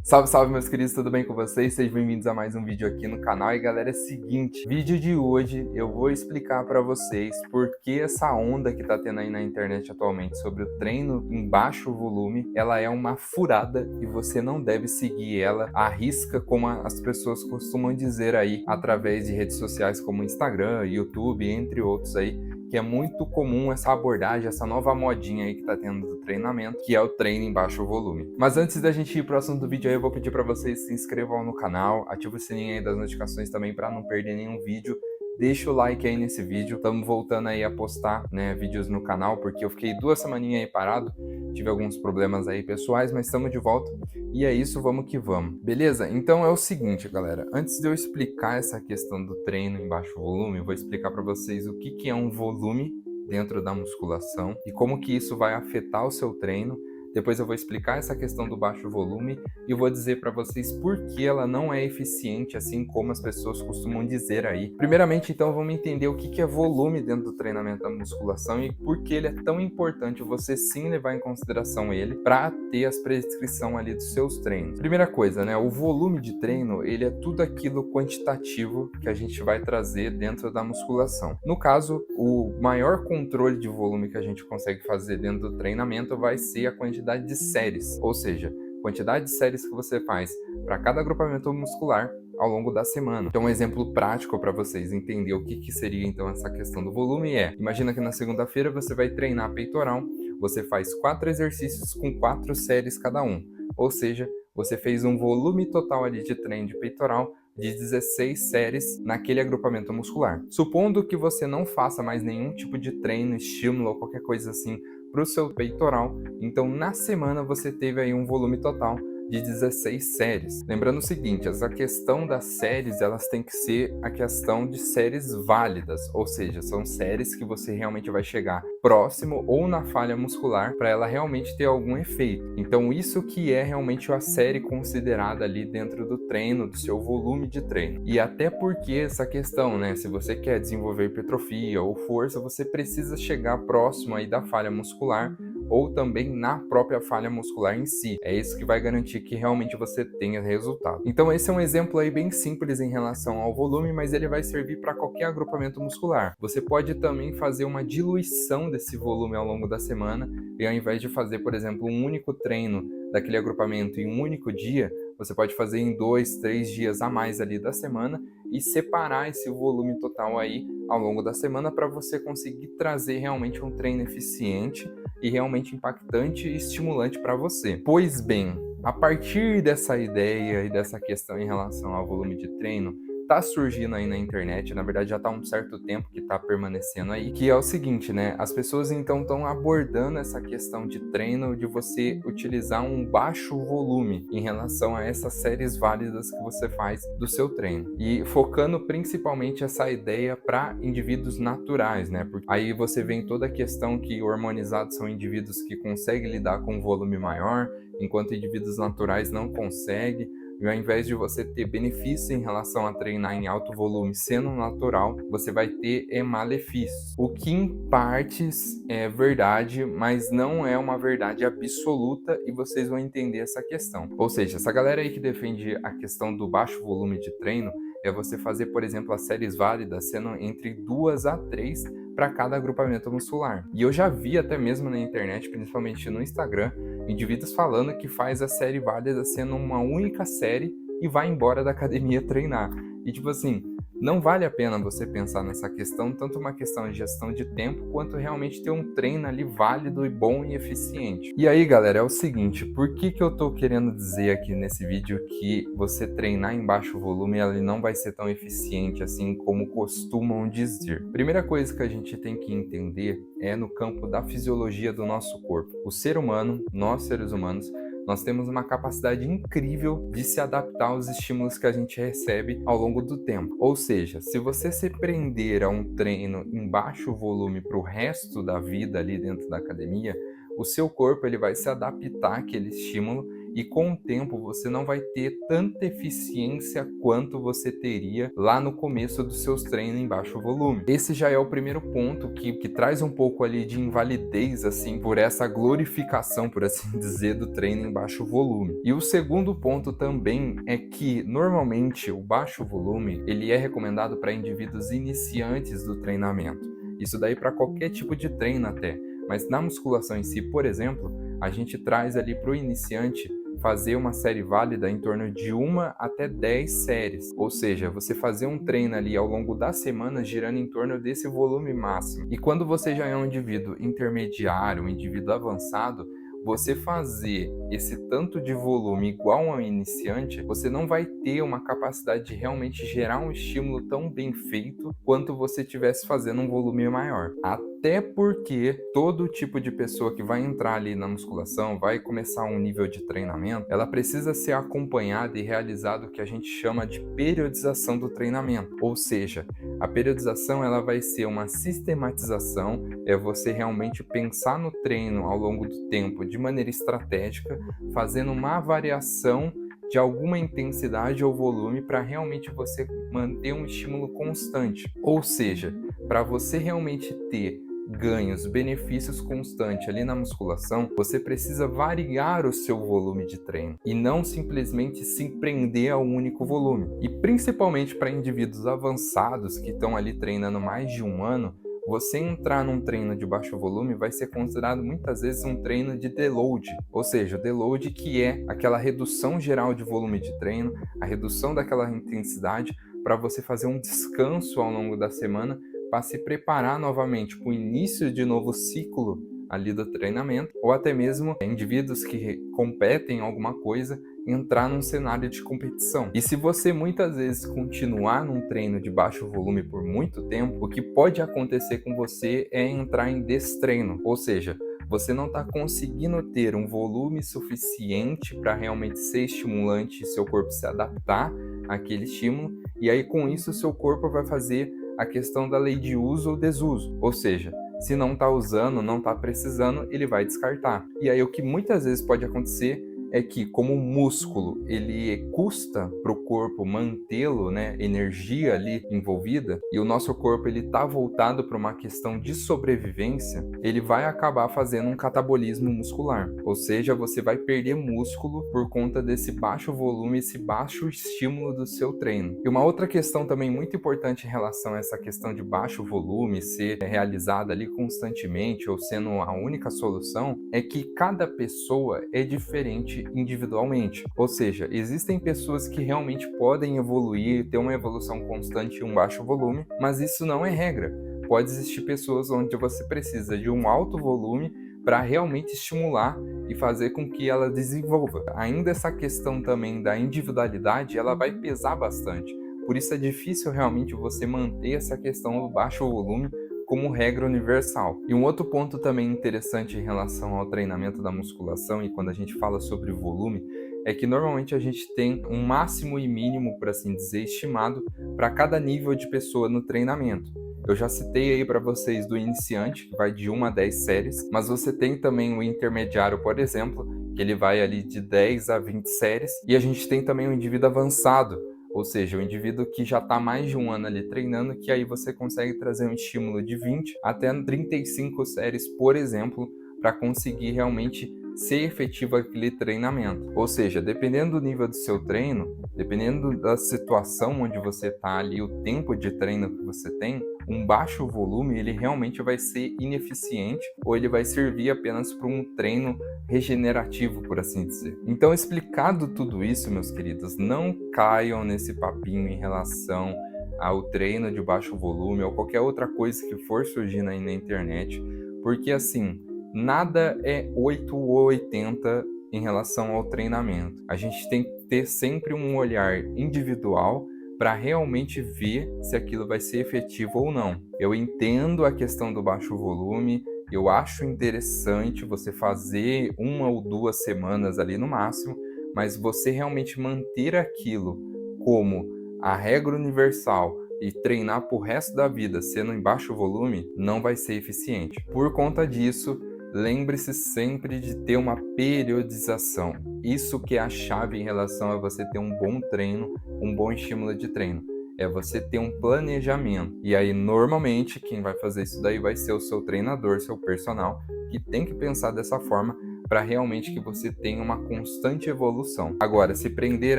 Salve, salve meus queridos, tudo bem com vocês? Sejam bem-vindos a mais um vídeo aqui no canal. E galera, é o seguinte, vídeo de hoje eu vou explicar para vocês por que essa onda que tá tendo aí na internet atualmente sobre o treino em baixo volume, ela é uma furada e você não deve seguir ela à risca, como as pessoas costumam dizer aí através de redes sociais como Instagram, YouTube, entre outros aí, que é muito comum essa abordagem, essa nova modinha aí que tá tendo do treinamento, que é o treino em baixo volume. Mas antes da gente ir pro assunto do vídeo aí, eu vou pedir para vocês se inscrevam no canal, ativa o sininho aí das notificações também para não perder nenhum vídeo. Deixa o like aí nesse vídeo, estamos voltando aí a postar, vídeos no canal, porque eu fiquei 2 semaninhas aí parado, tive alguns problemas aí pessoais, mas estamos de volta. E é isso, vamos que vamos. Beleza? Então é o seguinte, galera, antes de eu explicar essa questão do treino em baixo volume, eu vou explicar para vocês o que é um volume dentro da musculação e como que isso vai afetar o seu treino. Depois eu vou explicar essa questão do baixo volume e vou dizer para vocês por que ela não é eficiente, assim como as pessoas costumam dizer aí. Primeiramente, então, vamos entender o que é volume dentro do treinamento da musculação e por que ele é tão importante você sim levar em consideração ele para ter as prescrições ali dos seus treinos. Primeira coisa, o volume de treino, ele é tudo aquilo quantitativo que a gente vai trazer dentro da musculação. No caso, o maior controle de volume que a gente consegue fazer dentro do treinamento vai ser a quantidade de séries, ou seja, quantidade de séries que você faz para cada agrupamento muscular ao longo da semana. Então, um exemplo prático para vocês entenderem o que seria então essa questão do volume é: imagina que na segunda-feira você vai treinar peitoral, você faz 4 exercícios com 4 séries cada um, ou seja, você fez um volume total ali de treino de peitoral de 16 séries naquele agrupamento muscular. Supondo que você não faça mais nenhum tipo de treino, estímulo ou qualquer coisa assim para o seu peitoral, então na semana você teve aí um volume total de 16 séries. Lembrando o seguinte, essa questão das séries, elas têm que ser a questão de séries válidas, ou seja, são séries que você realmente vai chegar próximo ou na falha muscular para ela realmente ter algum efeito. Então isso que é realmente a série considerada ali dentro do treino, do seu volume de treino. E até porque essa questão, se você quer desenvolver hipertrofia ou força, você precisa chegar próximo aí da falha muscular ou também na própria falha muscular em si. É isso que vai garantir que realmente você tenha resultado. Então esse é um exemplo aí bem simples em relação ao volume, mas ele vai servir para qualquer agrupamento muscular. Você pode também fazer uma diluição desse volume ao longo da semana e ao invés de fazer, por exemplo, um único treino daquele agrupamento em um único dia, você pode fazer em 2, 3 dias a mais ali da semana e separar esse volume total aí ao longo da semana para você conseguir trazer realmente um treino eficiente e realmente impactante e estimulante para você. Pois bem, a partir dessa ideia e dessa questão em relação ao volume de treino, tá surgindo aí na internet, na verdade já tá há um certo tempo que tá permanecendo aí, que é o seguinte, as pessoas então estão abordando essa questão de treino, de você utilizar um baixo volume em relação a essas séries válidas que você faz do seu treino. E focando principalmente essa ideia para indivíduos naturais, Porque aí você vê em toda a questão que hormonizados são indivíduos que conseguem lidar com um volume maior, enquanto indivíduos naturais não conseguem. E ao invés de você ter benefício em relação a treinar em alto volume sendo natural, você vai ter malefícios. O que em partes é verdade, mas não é uma verdade absoluta e vocês vão entender essa questão. Ou seja, essa galera aí que defende a questão do baixo volume de treino é você fazer, por exemplo, as séries válidas sendo entre 2 a 3 para cada agrupamento muscular. E eu já vi até mesmo na internet, principalmente no Instagram, indivíduos falando que faz a série válida sendo uma única série e vai embora da academia treinar. E tipo assim, não vale a pena você pensar nessa questão, tanto uma questão de gestão de tempo, quanto realmente ter um treino ali válido e bom e eficiente. E aí, galera, é o seguinte, por que eu tô querendo dizer aqui nesse vídeo que você treinar em baixo volume ele não vai ser tão eficiente assim como costumam dizer? Primeira coisa que a gente tem que entender é no campo da fisiologia do nosso corpo. O ser humano, nós seres humanos, nós temos uma capacidade incrível de se adaptar aos estímulos que a gente recebe ao longo do tempo. Ou seja, se você se prender a um treino em baixo volume para o resto da vida ali dentro da academia, o seu corpo ele vai se adaptar àquele estímulo e com o tempo você não vai ter tanta eficiência quanto você teria lá no começo dos seus treinos em baixo volume. Esse já é o primeiro ponto que traz um pouco ali de invalidez, assim, por essa glorificação, por assim dizer, do treino em baixo volume. E o segundo ponto também é que, normalmente, o baixo volume, ele é recomendado para indivíduos iniciantes do treinamento. Isso daí para qualquer tipo de treino até. Mas na musculação em si, por exemplo, a gente traz ali para o iniciante fazer uma série válida em torno de 1 até 10 séries. Ou seja, você fazer um treino ali ao longo da semana girando em torno desse volume máximo. E quando você já é um indivíduo intermediário, um indivíduo avançado, você fazer esse tanto de volume igual a um iniciante, você não vai ter uma capacidade de realmente gerar um estímulo tão bem feito quanto você estivesse fazendo um volume maior. Até porque todo tipo de pessoa que vai entrar ali na musculação, vai começar um nível de treinamento, ela precisa ser acompanhada e realizada o que a gente chama de periodização do treinamento. Ou seja, a periodização ela vai ser uma sistematização, é você realmente pensar no treino ao longo do tempo de maneira estratégica, fazendo uma variação de alguma intensidade ou volume para realmente você manter um estímulo constante. Ou seja, para você realmente ter ganhos, benefícios constantes ali na musculação, você precisa variar o seu volume de treino e não simplesmente se prender a um único volume. E principalmente para indivíduos avançados que estão ali treinando mais de um ano, você entrar num treino de baixo volume vai ser considerado muitas vezes um treino de deload, ou seja, o deload que é aquela redução geral de volume de treino, a redução daquela intensidade para você fazer um descanso ao longo da semana para se preparar novamente para o início de novo ciclo ali do treinamento, ou até mesmo indivíduos que competem em alguma coisa entrar num cenário de competição. E se você muitas vezes continuar num treino de baixo volume por muito tempo, o que pode acontecer com você é entrar em destreino, ou seja, você não está conseguindo ter um volume suficiente para realmente ser estimulante e seu corpo se adaptar àquele estímulo, e aí com isso o seu corpo vai fazer a questão da lei de uso ou desuso, ou seja, se não está usando, não está precisando, ele vai descartar. E aí o que muitas vezes pode acontecer é que, como o músculo ele custa para o corpo mantê-lo, né, energia ali envolvida, e o nosso corpo ele está voltado para uma questão de sobrevivência, ele vai acabar fazendo um catabolismo muscular, ou seja, você vai perder músculo por conta desse baixo volume, esse baixo estímulo do seu treino. E uma outra questão também muito importante em relação a essa questão de baixo volume ser realizada ali constantemente ou sendo a única solução é que cada pessoa é diferente individualmente. Ou seja, existem pessoas que realmente podem evoluir, ter uma evolução constante em um baixo volume, mas isso não é regra. Pode existir pessoas onde você precisa de um alto volume para realmente estimular e fazer com que ela desenvolva. Ainda essa questão também da individualidade, ela vai pesar bastante. Por isso é difícil realmente você manter essa questão do baixo volume como regra universal. E um outro ponto também interessante em relação ao treinamento da musculação e quando a gente fala sobre volume, é que normalmente a gente tem um máximo e mínimo, por assim dizer, estimado para cada nível de pessoa no treinamento. Eu já citei aí para vocês do iniciante, que vai de 1 a 10 séries, mas você tem também o intermediário, por exemplo, que ele vai ali de 10 a 20 séries, e a gente tem também o indivíduo avançado, ou seja, o indivíduo que já está mais de um ano ali treinando, que aí você consegue trazer um estímulo de 20 até 35 séries, por exemplo, para conseguir realmente ser efetivo aquele treinamento. Ou seja, dependendo do nível do seu treino, dependendo da situação onde você está ali, o tempo de treino que você tem, um baixo volume ele realmente vai ser ineficiente ou ele vai servir apenas para um treino regenerativo, por assim dizer. Então, explicado tudo isso, meus queridos, não caiam nesse papinho em relação ao treino de baixo volume ou qualquer outra coisa que for surgindo aí na internet, porque assim, nada é 8 ou 80 em relação ao treinamento. A gente tem que ter sempre um olhar individual para realmente ver se aquilo vai ser efetivo ou não. Eu entendo a questão do baixo volume, eu acho interessante você fazer 1 ou 2 semanas ali no máximo, mas você realmente manter aquilo como a regra universal e treinar pro resto da vida sendo em baixo volume, não vai ser eficiente. Por conta disso, lembre-se sempre de ter uma periodização. Isso que é a chave em relação a você ter um bom treino, um bom estímulo de treino. É você ter um planejamento. E aí, normalmente, quem vai fazer isso daí vai ser o seu treinador, seu personal, que tem que pensar dessa forma para realmente que você tenha uma constante evolução. Agora, se prender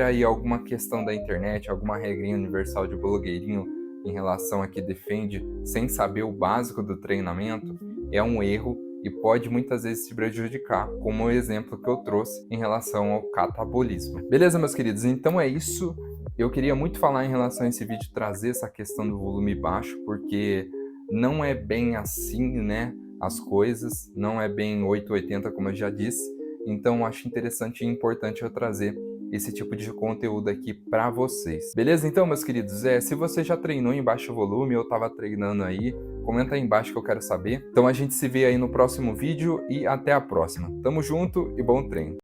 aí alguma questão da internet, alguma regrinha universal de blogueirinho em relação a que defende sem saber o básico do treinamento, é um erro e pode muitas vezes te prejudicar, como o exemplo que eu trouxe em relação ao catabolismo. Beleza, meus queridos? Então é isso. Eu queria muito falar em relação a esse vídeo, trazer essa questão do volume baixo, porque não é bem assim, né? As coisas, não é bem 880 como eu já disse. Então acho interessante e importante eu trazer esse tipo de conteúdo aqui para vocês. Beleza? Então, meus queridos, se você já treinou em baixo volume ou estava treinando aí, comenta aí embaixo que eu quero saber. Então a gente se vê aí no próximo vídeo e até a próxima. Tamo junto e bom treino!